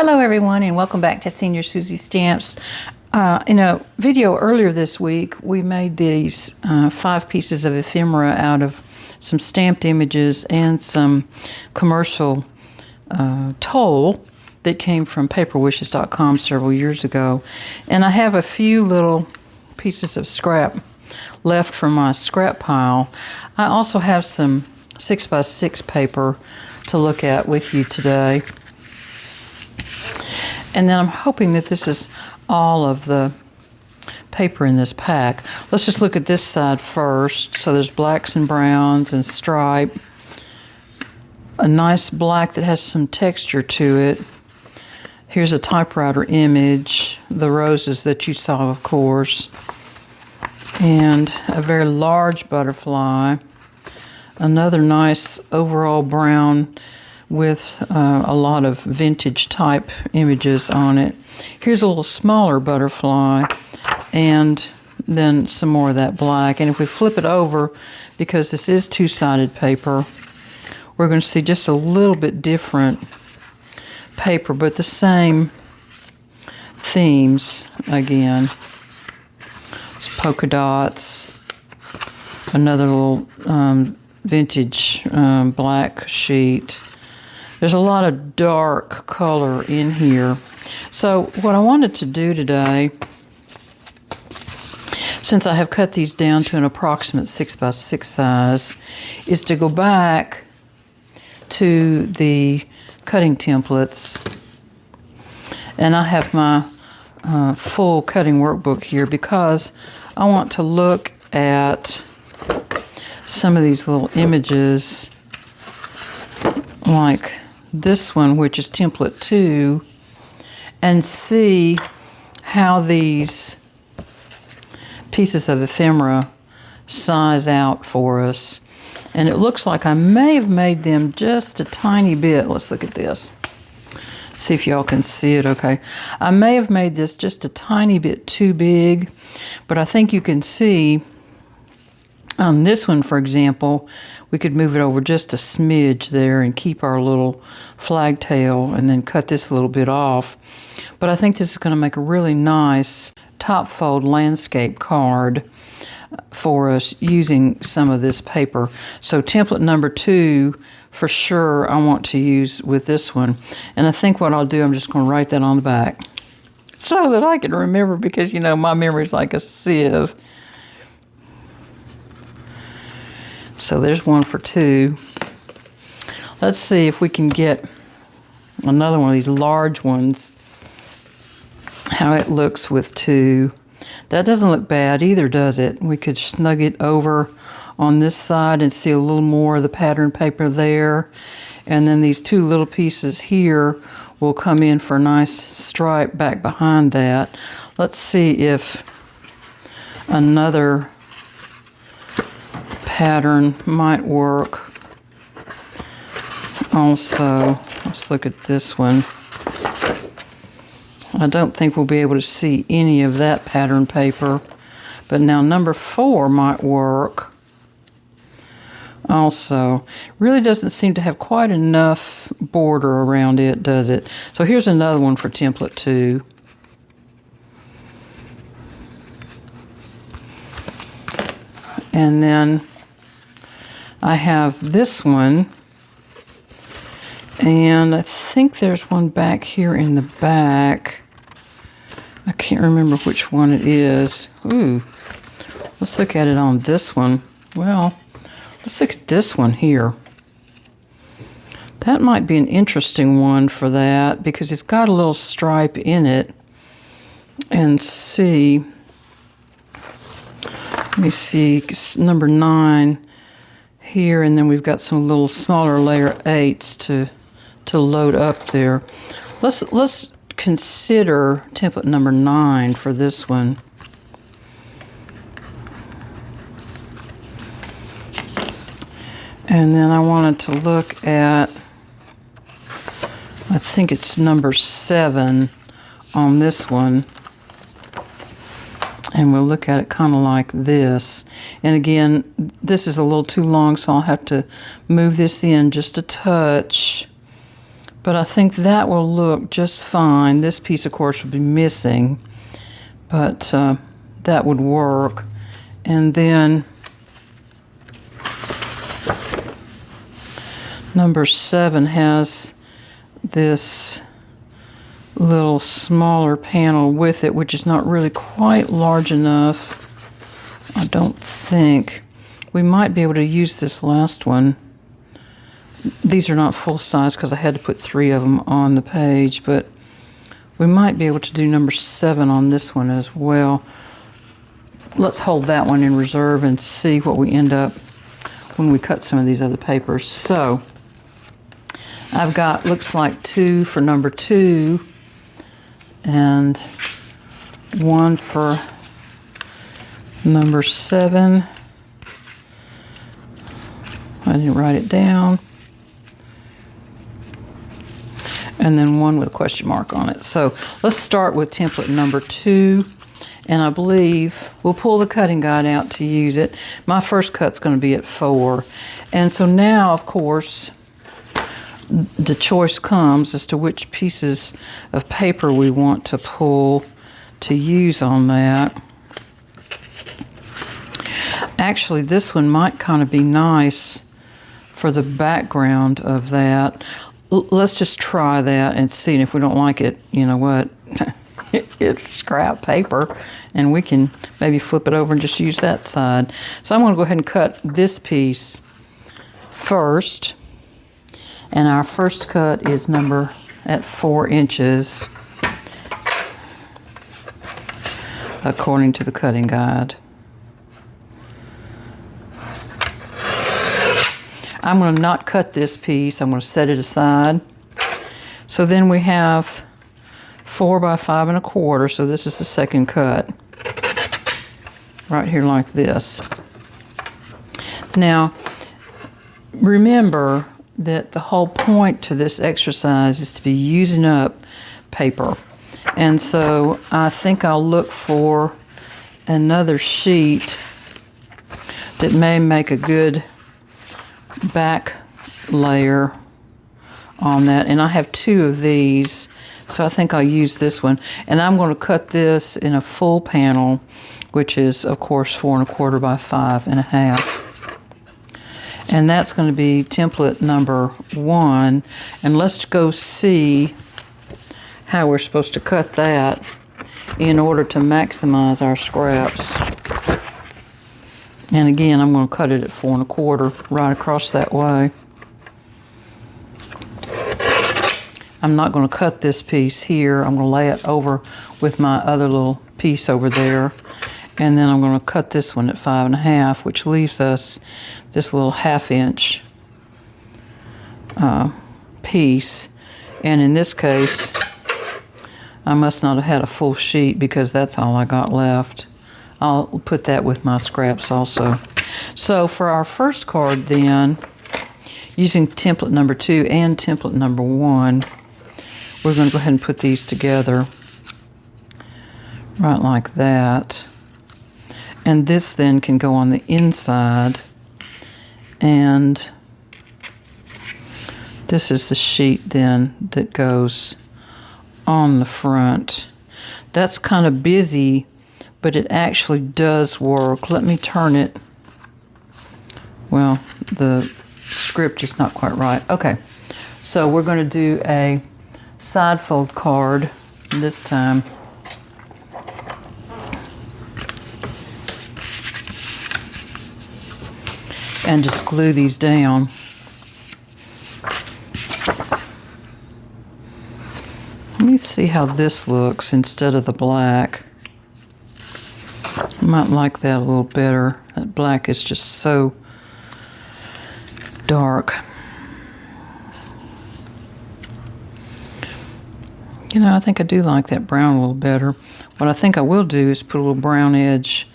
Hello everyone, and welcome back to Senior Susie Stamps. In a video earlier this week, we made these 5 pieces of ephemera out of some stamped images and some commercial toll that came from paperwishes.com several years ago. And I have a few little pieces of scrap left from my scrap pile. I also have some 6x6 paper to look at with you today. And then I'm hoping that this is all of the paper in this pack. Let's just look at this side first. So there's blacks and browns and stripe. A nice black that has some texture to it. Here's a typewriter image. The roses that you saw, of course. And a very large butterfly. Another nice overall brown with a lot of vintage type images on it. Here's a little smaller butterfly, and then some more of that black. And if we flip it over, because this is two-sided paper, we're going to see just a little bit different paper, but the same themes again. It's polka dots, another little vintage black sheet. There's a lot of dark color in here. So what I wanted to do today, since I have cut these down to an approximate 6x6 size, is to go back to the cutting templates. And I have my full cutting workbook here because I want to look at some of these little images, like this one, which is template 2, and see how these pieces of ephemera size out for us. And it looks like I may have made them just a tiny bit. Let's look at this. See if y'all can see it okay. I may have made this just a tiny bit too big, but I think you can see on this one, for example, we could move it over just a smidge there and keep our little flag tail and then cut this a little bit off. But I think this is going to make a really nice top fold landscape card for us using some of this paper. So template number 2, for sure, I want to use with this one. And I think what I'll do, I'm just going to write that on the back so that I can remember, because, you know, my memory's like a sieve. So there's one for 2. Let's see if we can get another one of these large ones, how it looks with 2. That doesn't look bad either, does it? We could snug it over on this side and see a little more of the pattern paper there. And then these 2 little pieces here will come in for a nice stripe back behind that. Let's see if another pattern might work also. Let's look at this one. I don't think we'll be able to see any of that pattern paper, but now number 4 might work also. Really doesn't seem to have quite enough border around it, does it? So here's another one for template 2. And then I have this one, and I think there's one back here in the back. I can't remember which one it is. Ooh, let's look at it on this one. Well, let's look at this one here. That might be an interesting one for that because it's got a little stripe in it. And see, let me see, number 9 here, and then we've got some little smaller layer 8s to load up there. Let's consider template number 9 for this one. And then I wanted to look at, I think it's number 7 on this one. And we'll look at it kind of like this. And again, this is a little too long, so I'll have to move this in just a touch. But I think that will look just fine. This piece, of course, would be missing, but that would work. And then number 7 has this little smaller panel with it, which is not really quite large enough, I don't think. We might be able to use this last one. These are not full size because I had to put 3 of them on the page, but we might be able to do number 7 on this one as well. Let's hold that one in reserve and see what we end up when we cut some of these other papers. So I've got, looks like 2 for number 2 and 1 for number 7. I didn't write it down. And then 1 with a question mark on it. So let's start with template number 2. And I believe we'll pull the cutting guide out to use it. My first cut's going to be at 4. And so now, of course, the choice comes as to which pieces of paper we want to pull to use on that. Actually, this one might kind of be nice for the background of that. Let's just try that and see, and if we don't like it, you know what? It's scrap paper, and we can maybe flip it over and just use that side. So I'm going to go ahead and cut this piece first. And our first cut is at 4 inches, according to the cutting guide. I'm going to not cut this piece. I'm going to set it aside. So then we have 4 by 5 1/4. So this is the second cut, right here like this. Now, remember that the whole point to this exercise is to be using up paper. And so I think I'll look for another sheet that may make a good back layer on that. And I have 2 of these, so I think I'll use this one. And I'm going to cut this in a full panel, which is, of course, 4 1/4 by 5 1/2. And that's going to be template number 1. And let's go see how we're supposed to cut that in order to maximize our scraps. And again, I'm going to cut it at 4 1/4 right across that way. I'm not going to cut this piece here. I'm going to lay it over with my other little piece over there. And then I'm going to cut this one at 5 1/2, which leaves us this little 1/2 inch piece. And in this case, I must not have had a full sheet because that's all I got left. I'll put that with my scraps also. So for our first card then, using template number 2 and template number 1, we're going to go ahead and put these together right like that. And this then can go on the inside. And this is the sheet then that goes on the front. That's kind of busy, but it actually does work. Let me turn it. Well, the script is not quite right. Okay, so we're going to do a side fold card this time. And just glue these down. Let me see how this looks instead of the black. I might like that a little better. That black is just so dark. You know, I think I do like that brown a little better. What I think I will do is put a little brown edge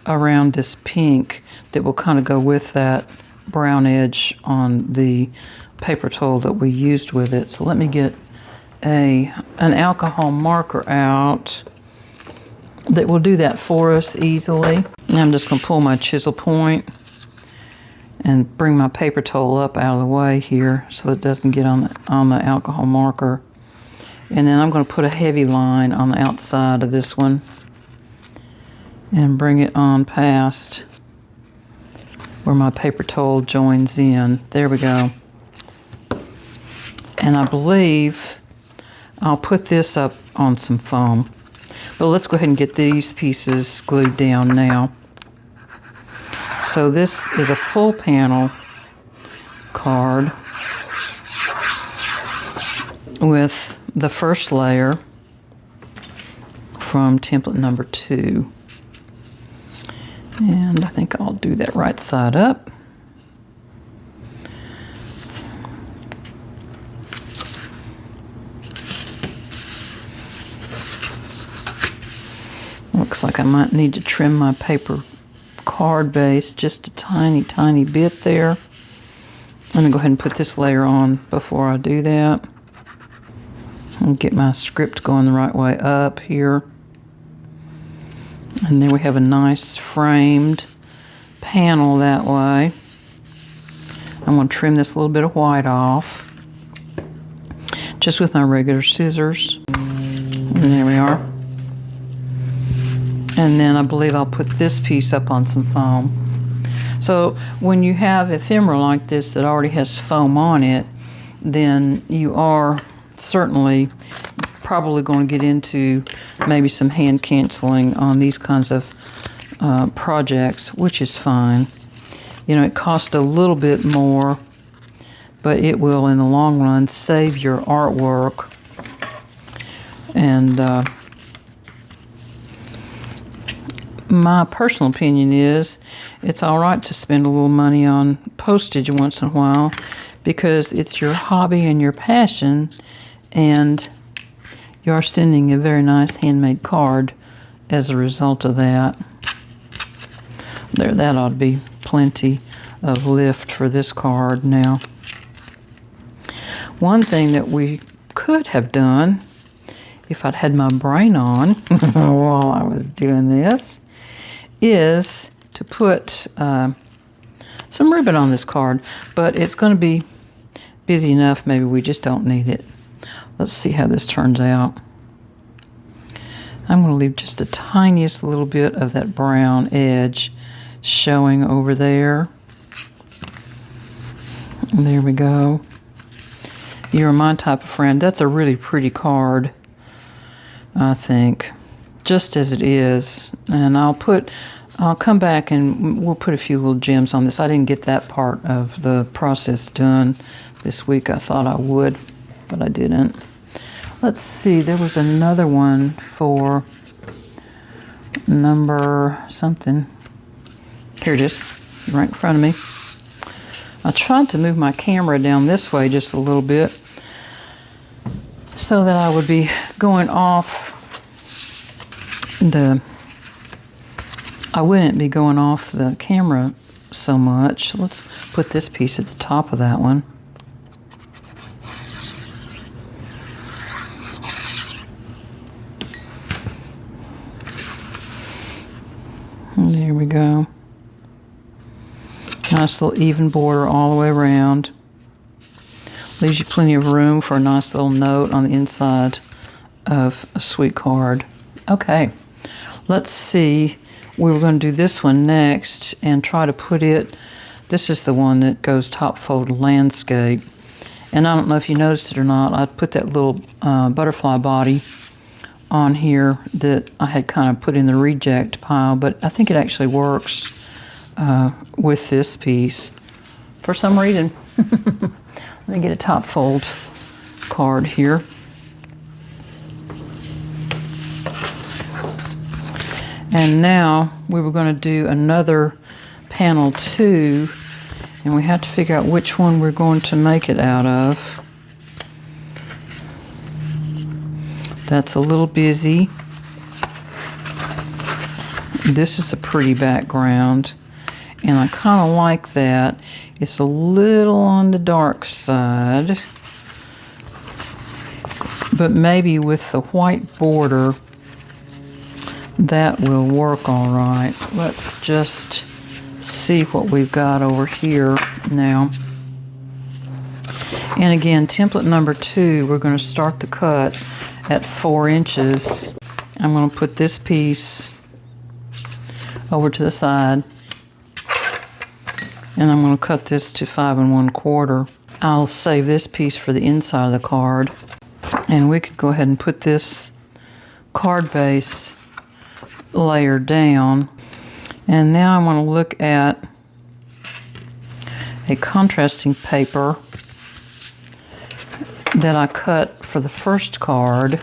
around this pink that will kind of go with that brown edge on the paper towel that we used with it. So let me get an alcohol marker out that will do that for us easily. And I'm just going to pull my chisel point and bring my paper towel up out of the way here so it doesn't get on the alcohol marker. And then I'm going to put a heavy line on the outside of this one and bring it on past where my paper towel joins in. There we go. And I believe I'll put this up on some foam. But let's go ahead and get these pieces glued down now. So this is a full panel card with the first layer from template number 2. And I think I'll do that right side up. Looks like I might need to trim my paper card base just a tiny bit there. I'm going to go ahead and put this layer on before I do that. And get my script going the right way up here. And then we have a nice framed panel that way. I'm going to trim this little bit of white off just with my regular scissors. And there we are. And then I believe I'll put this piece up on some foam. So when you have ephemera like this that already has foam on it, then you are certainly probably going to get into maybe some hand canceling on these kinds of projects, which is fine. You know, it costs a little bit more, but it will in the long run save your artwork. And my personal opinion is it's all right to spend a little money on postage once in a while because it's your hobby and your passion, and you are sending a very nice handmade card as a result of that. There, that ought to be plenty of lift for this card now. One thing that we could have done, if I'd had my brain on while I was doing this, is to put some ribbon on this card, but it's going to be busy enough, maybe we just don't need it. Let's see how this turns out. I'm going to leave just the tiniest little bit of that brown edge showing over there. And there we go. You're my type of friend. That's a really pretty card, I think, just as it is. And I'll come back and we'll put a few little gems on this. I didn't get that part of the process done this week. I thought I would, but I didn't. Let's see, there was another one for number something. Here it is, right in front of me. I tried to move my camera down this way just a little bit so that I would be going off I wouldn't be going off the camera so much. Let's put this piece at the top of that one. And there we go. Nice little even border all the way around. Leaves you plenty of room for a nice little note on the inside of a sweet card. Okay, let's see. We were going to do this one next and try to put it, this is the one that goes top fold landscape. And I don't know if you noticed it or not, I put that little butterfly body on here that I had kind of put in the reject pile, but I think it actually works with this piece for some reason. Let me get a top fold card here. And now we were going to do another panel 2, and we have to figure out which one we're going to make it out of. That's a little busy. This is a pretty background, and I kind of like that. It's a little on the dark side, but maybe with the white border that will work all right. Let's just see what we've got over here now. And again, template number 2, we're going to start the cut at 4 inches. I'm going to put this piece over to the side, and I'm going to cut this to 5 1/4. I'll save this piece for the inside of the card, and we could go ahead and put this card base layer down. And now I want to look at a contrasting paper that I cut for the first card,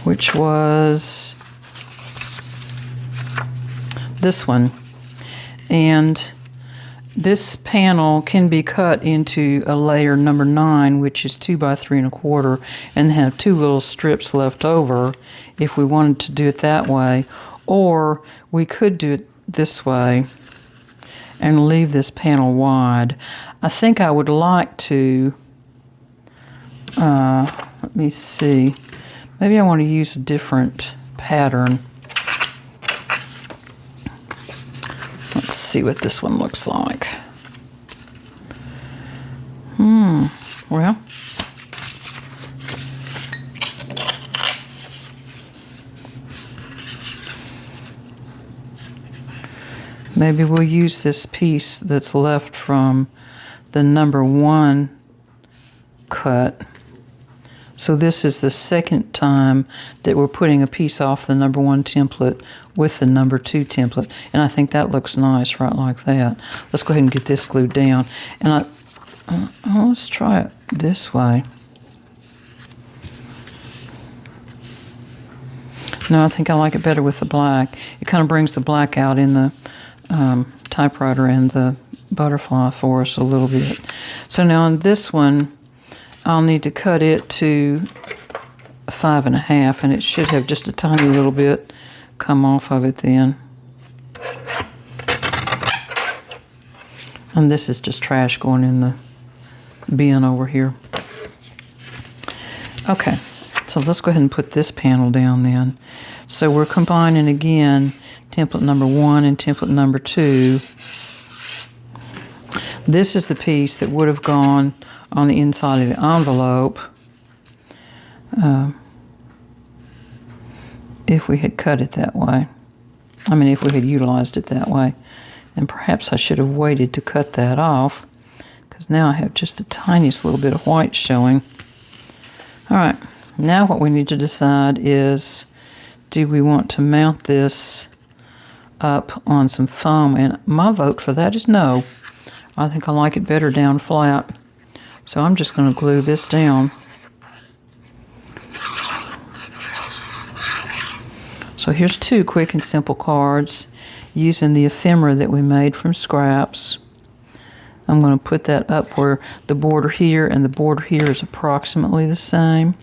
which was this one. And this panel can be cut into a layer number 9, which is 2 by 3 1/4, and have 2 little strips left over if we wanted to do it that way. Or we could do it this way and leave this panel wide. I think I would like to, let me see, maybe I want to use a different pattern. Let's see what this one looks like. Well, maybe we'll use this piece that's left from the number 1 cut. So this is the second time that we're putting a piece off the number 1 template with the number 2 template. And I think that looks nice right like that. Let's go ahead and get this glued down. And let's try it this way. No, I think I like it better with the black. It kind of brings the black out in the typewriter and the butterfly for us a little bit. So now on this one, I'll need to cut it to 5 1/2, and it should have just a tiny little bit come off of it then. And this is just trash going in the bin over here. Okay, so let's go ahead and put this panel down then. So we're combining again template number 1 and template number 2. This is the piece that would have gone on the inside of the envelope if we had cut it that way. I mean, if we had utilized it that way. And perhaps I should have waited to cut that off, because now I have just the tiniest little bit of white showing. All right, now what we need to decide is, do we want to mount this up on some foam? And my vote for that is no. I think I like it better down flat. So I'm just going to glue this down. So here's 2 quick and simple cards using the ephemera that we made from scraps. I'm going to put that up where the border here and the border here is approximately the same.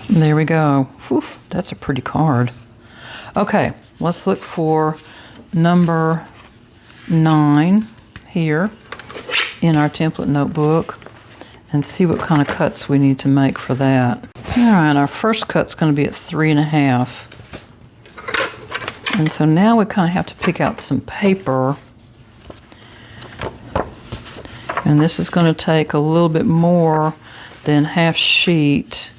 And there we go. Whew, that's a pretty card. Okay, let's look for number 9 here in our template notebook and see what kind of cuts we need to make for that. All right, our first cut's going to be at 3 1/2. And so now we kind of have to pick out some paper. And this is going to take a little bit more than half sheet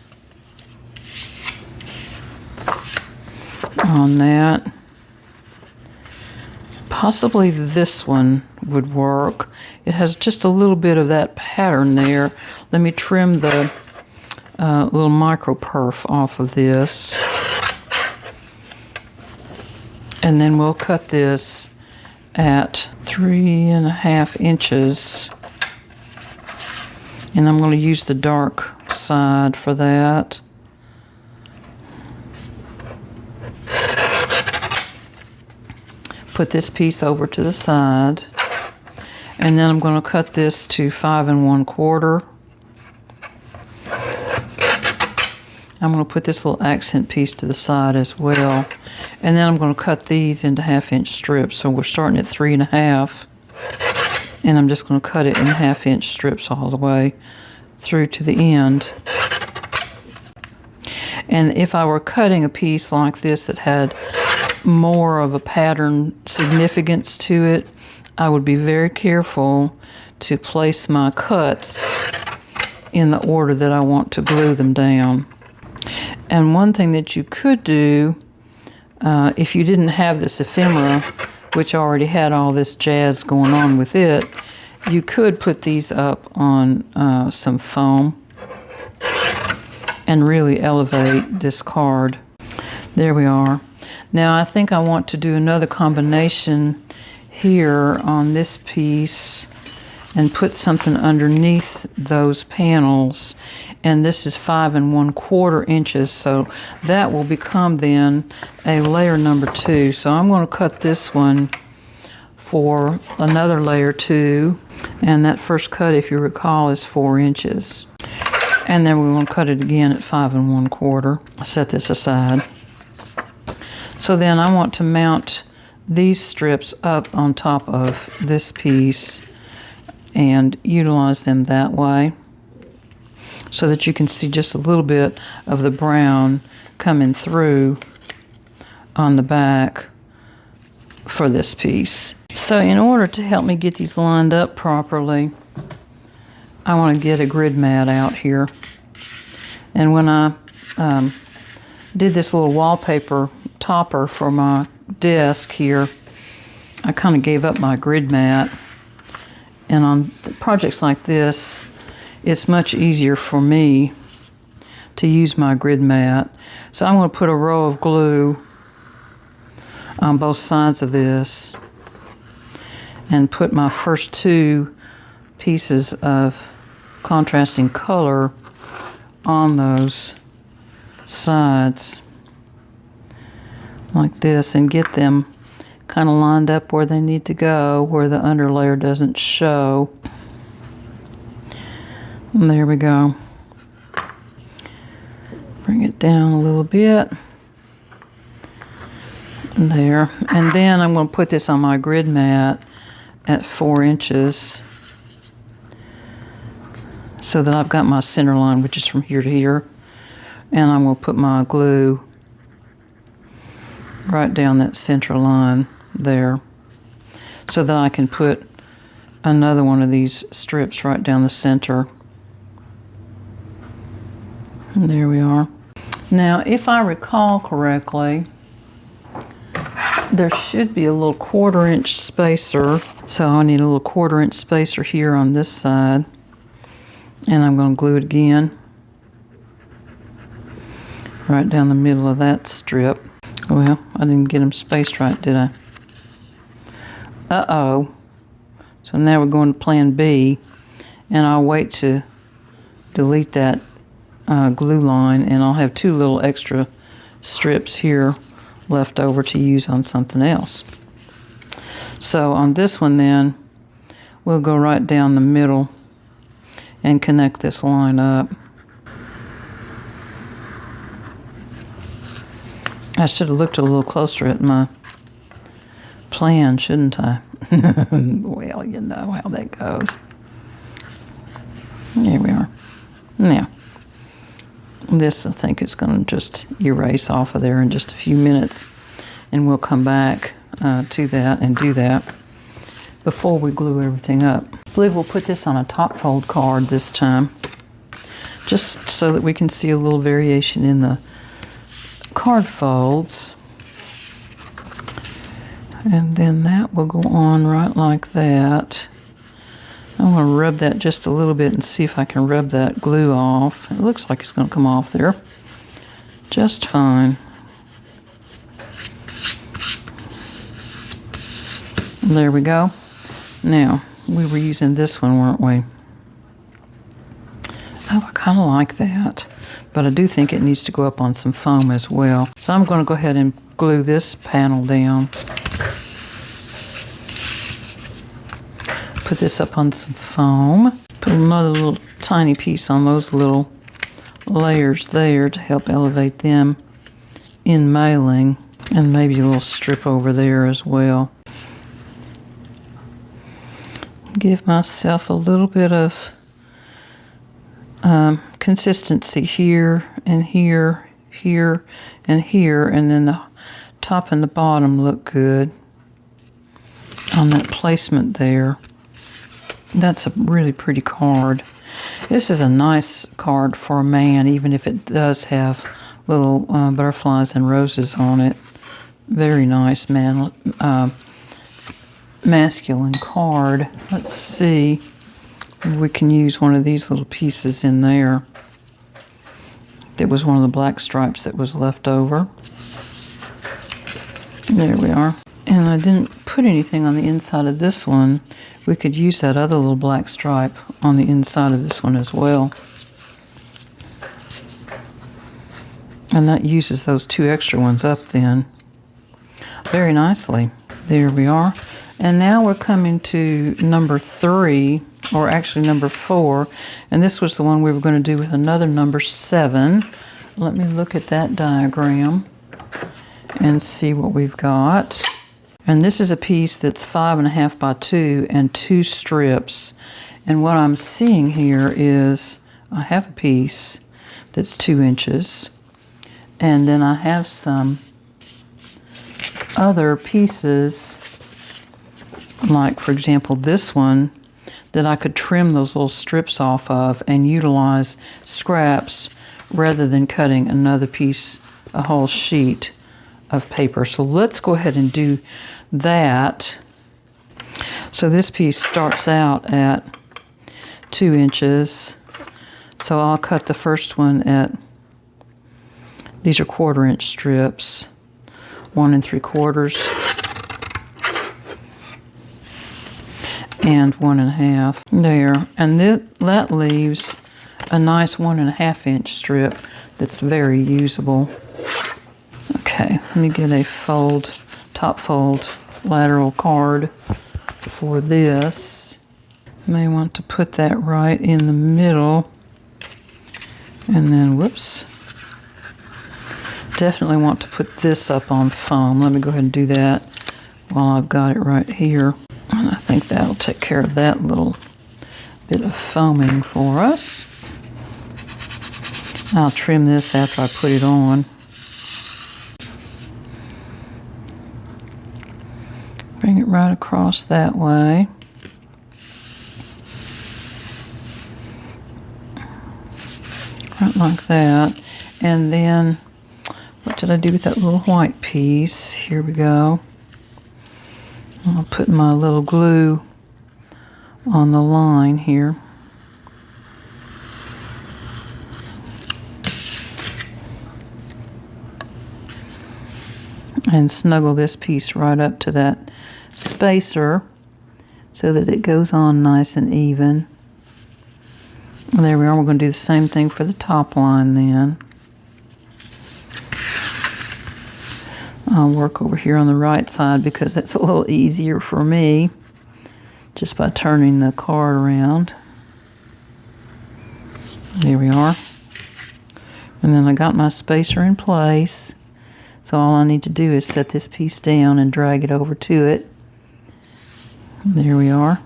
on that. Possibly this one would work. It has just a little bit of that pattern there. Let me trim the little micro perf off of this. And then we'll cut this at 3 1/2 inches. And I'm going to use the dark side for that. Put this piece over to the side, and then I'm going to cut this to 5 1/4. I'm going to put this little accent piece to the side as well, and then I'm going to cut these into 1/2 inch strips. So we're starting at 3 1/2, and I'm just going to cut it in 1/2 inch strips all the way through to the end. And if I were cutting a piece like this that had more of a pattern significance to it, I would be very careful to place my cuts in the order that I want to glue them down. And one thing that you could do, if you didn't have this ephemera, which already had all this jazz going on with it, you could put these up on some foam and really elevate this card. There we are. Now I think I want to do another combination here on this piece and put something underneath those panels. And this is 5 1/4 inches, so that will become then a layer number 2. So I'm going to cut this one for another layer 2, and that first cut, if you recall, is 4 inches. And then we're going to cut it again at 5 1/4. Set this aside. So then I want to mount these strips up on top of this piece and utilize them that way, so that you can see just a little bit of the brown coming through on the back for this piece. So in order to help me get these lined up properly, I want to get a grid mat out here. And when I did this little wallpaper topper for my desk here, I kind of gave up my grid mat. And on projects like this, it's much easier for me to use my grid mat. So I'm going to put a row of glue on both sides of this and put my first 2 pieces of contrasting color on those sides like this, and get them kind of lined up where they need to go, where the underlayer doesn't show. And there we go. Bring it down a little bit. There. And then I'm going to put this on my grid mat at 4 inches, so that I've got my center line, which is from here to here. And I'm going to put my glue right down that center line there, so that I can put another one of these strips right down the center. And there we are. Now, if I recall correctly, there should be a little 1/4 inch spacer. So I need a little 1/4 inch spacer here on this side. And I'm going to glue it again right down the middle of that strip. Well, I didn't get them spaced right, did I? Uh-oh. So now we're going to plan B, and I'll wait to delete that glue line, and I'll have 2 little extra strips here left over to use on something else. So on this one then, we'll go right down the middle and connect this line up. I should have looked a little closer at my plan, shouldn't I? Well, you know how that goes. Here we are. Now, this I think is going to just erase off of there in just a few minutes, and we'll come back to that and do that before we glue everything up. I believe we'll put this on a top fold card this time, just so that we can see a little variation in the card folds. And then that will go on right like that. I'm going to rub that just a little bit and see if I can rub that glue off. It looks like it's going to come off there just fine. There we go. Now, we were using this one, weren't we? Oh, I kind of like that, but I do think it needs to go up on some foam as well. So I'm going to go ahead and glue this panel down. Put this up on some foam. Put another little tiny piece on those little layers there to help elevate them in mailing, and maybe a little strip over there as well. Give myself a little bit of consistency here and here, here and here, and then the top and the bottom look good on that placement there. That's a really pretty card. This is a nice card for a man, even if it does have little butterflies and roses on it. Very nice, man. Masculine card. Let's see. We can use one of these little pieces in there. That was one of the black stripes that was left over. There we are. And I didn't put anything on the inside of this one. We could use that other little black stripe on the inside of this one as well. And that uses those two extra ones up then. Very nicely. There we are. And now we're coming to number 3, or actually number 4. And this was the one we were going to do with another number 7. Let me look at that diagram and see what we've got. And this is a piece that's 5.5 by 2 and 2 strips. And what I'm seeing here is I have a piece that's 2 inches. And then I have some other pieces, like for example this one, that I could trim those little strips off of and utilize scraps rather than cutting another piece, a whole sheet of paper. So let's go ahead and do that. So this piece starts out at 2 inches. So I'll cut the first one at, these are 1/4 inch strips, 1 3/4 and 1 1/2 there. And that leaves a nice 1 1/2 inch strip that's very usable. Okay, let me get a fold, top fold lateral card for this. May want to put that right in the middle. And then, whoops. Definitely want to put this up on foam. Let me go ahead and do that while I've got it right here. And I think that'll take care of that little bit of foaming for us. I'll trim this after I put it on. Bring it right across that way. Right like that. And then, what did I do with that little white piece? Here we go. I'll put my little glue on the line here. And snuggle this piece right up to that spacer so that it goes on nice and even. And there we are. We're going to do the same thing for the top line then. I'll work over here on the right side because that's a little easier for me, just by turning the card around. There we are. And then I got my spacer in place. So all I need to do is set this piece down and drag it over to it. There we are.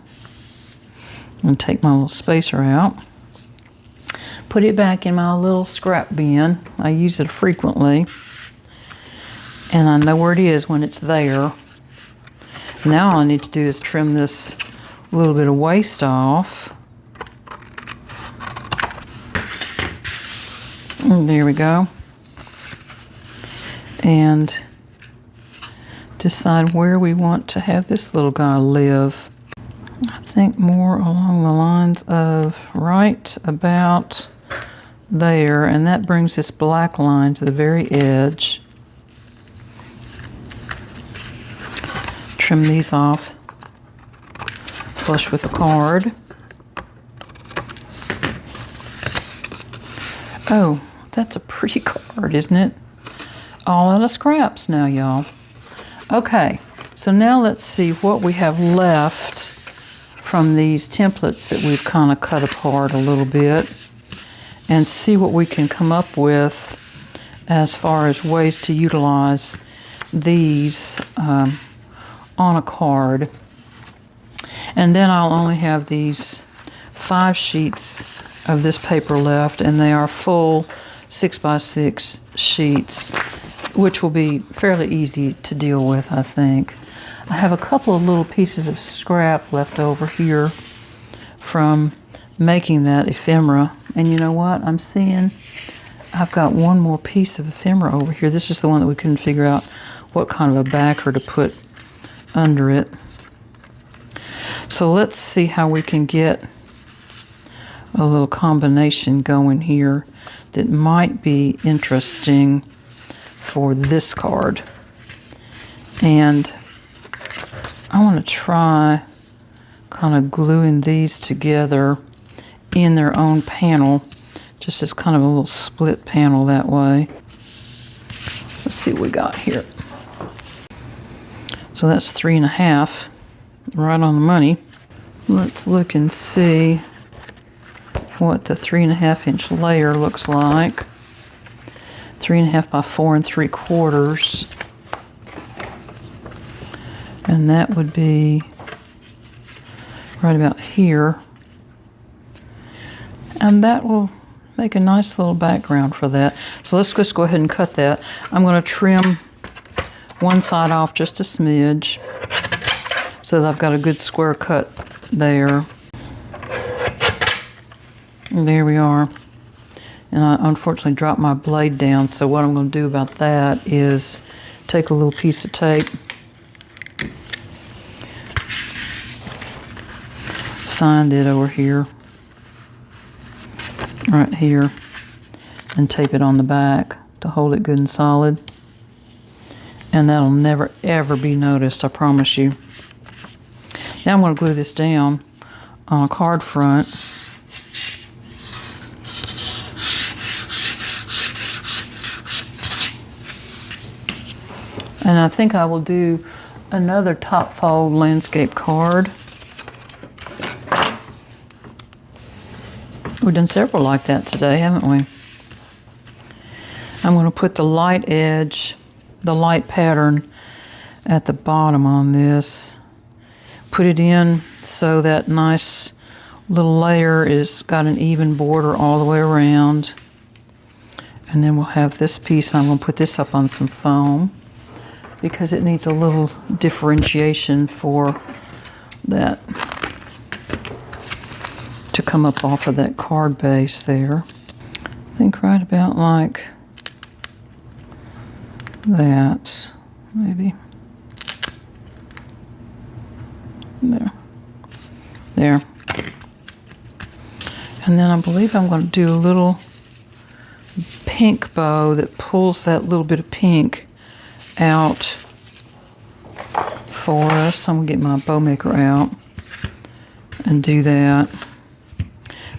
And take my little spacer out. Put it back in my little scrap bin. I use it frequently. And I know where it is when it's there. Now all I need to do is trim this little bit of waste off. And there we go. And decide where we want to have this little guy live. I think more along the lines of right about there, and that brings this black line to the very edge. Trim these off flush with the card. Oh, that's a pretty card, isn't it? All out of scraps now, y'all. Okay, so now let's see what we have left from these templates that we've kind of cut apart a little bit, and see what we can come up with as far as ways to utilize these on a card. And then I'll only have these 5 sheets of this paper left, and they are full 6x6 sheets, which will be fairly easy to deal with, I think. I have a couple of little pieces of scrap left over here from making that ephemera. And you know what? I'm seeing I've got one more piece of ephemera over here. This is the one that we couldn't figure out what kind of a backer to put under it. So let's see how we can get a little combination going here that might be interesting for this card. And I want to try kind of gluing these together in their own panel, just as kind of a little split panel that way. Let's see what we got here. So that's 3.5, right on the money. Let's look and see what the 3.5-inch layer looks like. 3.5 by 4 3/4. And that would be right about here. And that will make a nice little background for that. So let's just go ahead and cut that. I'm going to trim one side off just a smidge so that I've got a good square cut there. And there we are. And I unfortunately dropped my blade down, so what I'm going to do about that is take a little piece of tape, find it over here, right here, and tape it on the back to hold it good and solid. And that'll never ever be noticed, I promise you. Now I'm going to glue this down on a card front. And I think I will do another top fold landscape card. We've done several like that today, haven't we? I'm going to put the light edge, the light pattern at the bottom on this. Put it in so that nice little layer is got an even border all the way around. And then we'll have this piece. I'm going to put this up on some foam because it needs a little differentiation for that to come up off of that card base there. I think right about like that, maybe. There. There. And then I believe I'm going to do a little pink bow that pulls that little bit of pink out for us. I'm going to get my bow maker out and do that.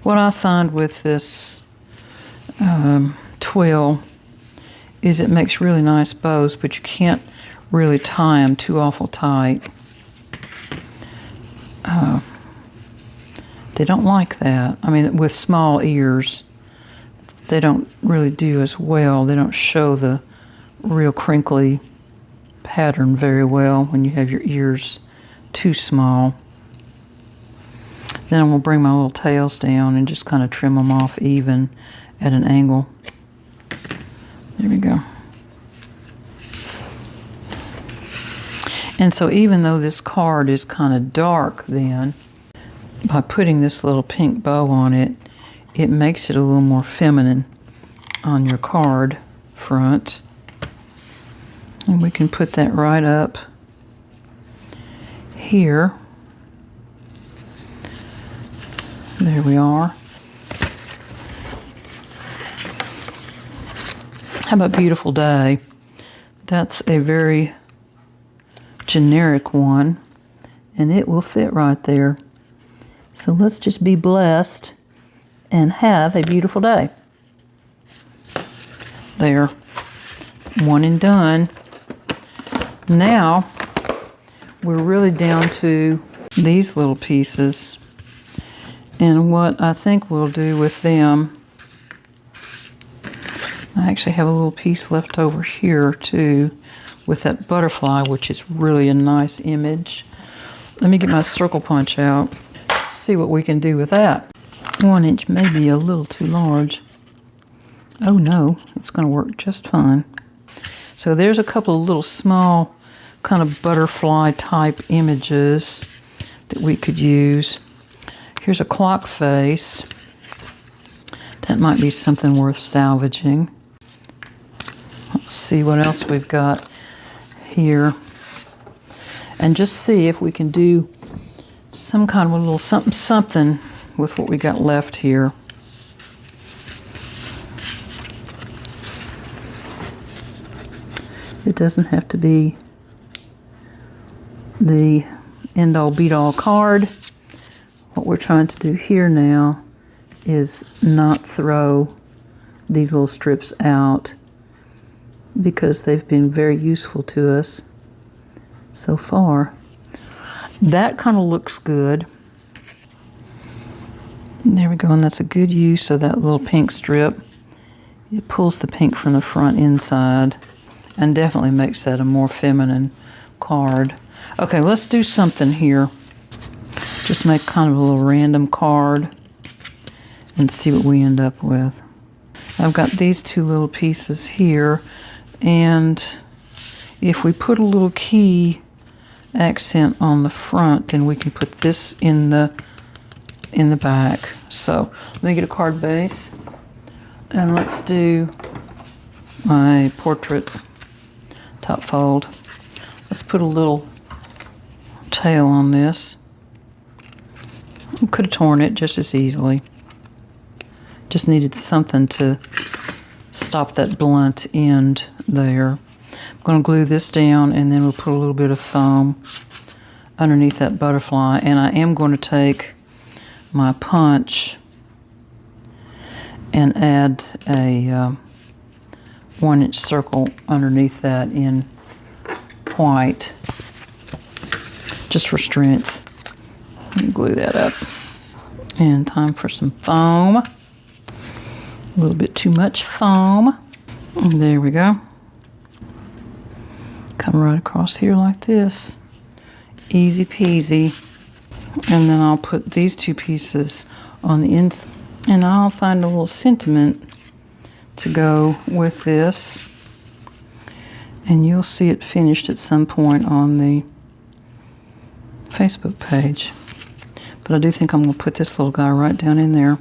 What I find with this twill is it makes really nice bows, but you can't really tie them too awful tight. They don't like that. I mean, with small ears, they don't really do as well. They don't show the real crinkly pattern very well when you have your ears too small. Then I'm going to bring my little tails down and just kind of trim them off even at an angle. There we go. And so even though this card is kind of dark then, by putting this little pink bow on it, it makes it a little more feminine on your card front. And we can put that right up here. There we are. How about Beautiful Day? That's a very generic one, and it will fit right there. So let's just be blessed and have a beautiful day. There. One and done. Now, we're really down to these little pieces. And what I think we'll do with them, I actually have a little piece left over here too with that butterfly, which is really a nice image. Let me get my circle punch out, see what we can do with that. 1 inch may be a little too large. Oh no, it's going to work just fine. So there's a couple of little small kind of butterfly type images that we could use. Here's a clock face. That might be something worth salvaging. Let's see what else we've got here. And just see if we can do some kind of a little something with what we got left here. It doesn't have to be the end-all be-all card. What we're trying to do here now is not throw these little strips out because they've been very useful to us so far. That kind of looks good. There we go, and that's a good use of that little pink strip. It pulls the pink from the front inside and definitely makes that a more feminine card. Okay, let's do something here. Just make kind of a little random card and see what we end up with. I've got these two little pieces here, and if we put a little key accent on the front, then we can put this in the back. So let me get a card base, and let's do my portrait top fold. Let's put a little tail on this. We could have torn it just as easily. Just needed something to stop that blunt end there. I'm going to glue this down, and then we'll put a little bit of foam underneath that butterfly. And I am going to take my punch and add a 1 inch circle underneath that in white, just for strength. Glue that up. And time for some foam. A little bit too much foam. And there we go. Come right across here like this. Easy peasy. And then I'll put these two pieces on the inside. And I'll find a little sentiment to go with this. And you'll see it finished at some point on the Facebook page. But I do think I'm going to put this little guy right down in there.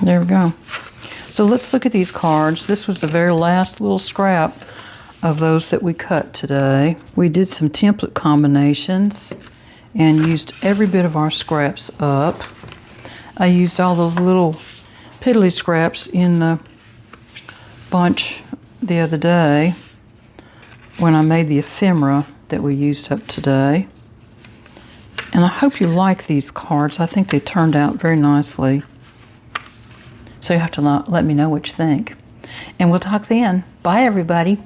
There we go. So let's look at these cards. This was the very last little scrap of those that we cut today. We did some template combinations and used every bit of our scraps up. I used all those little piddly scraps in the bunch the other day when I made the ephemera that we used up today. And I hope you like these cards. I think they turned out very nicely. So you have to let me know what you think. And we'll talk then. Bye, everybody.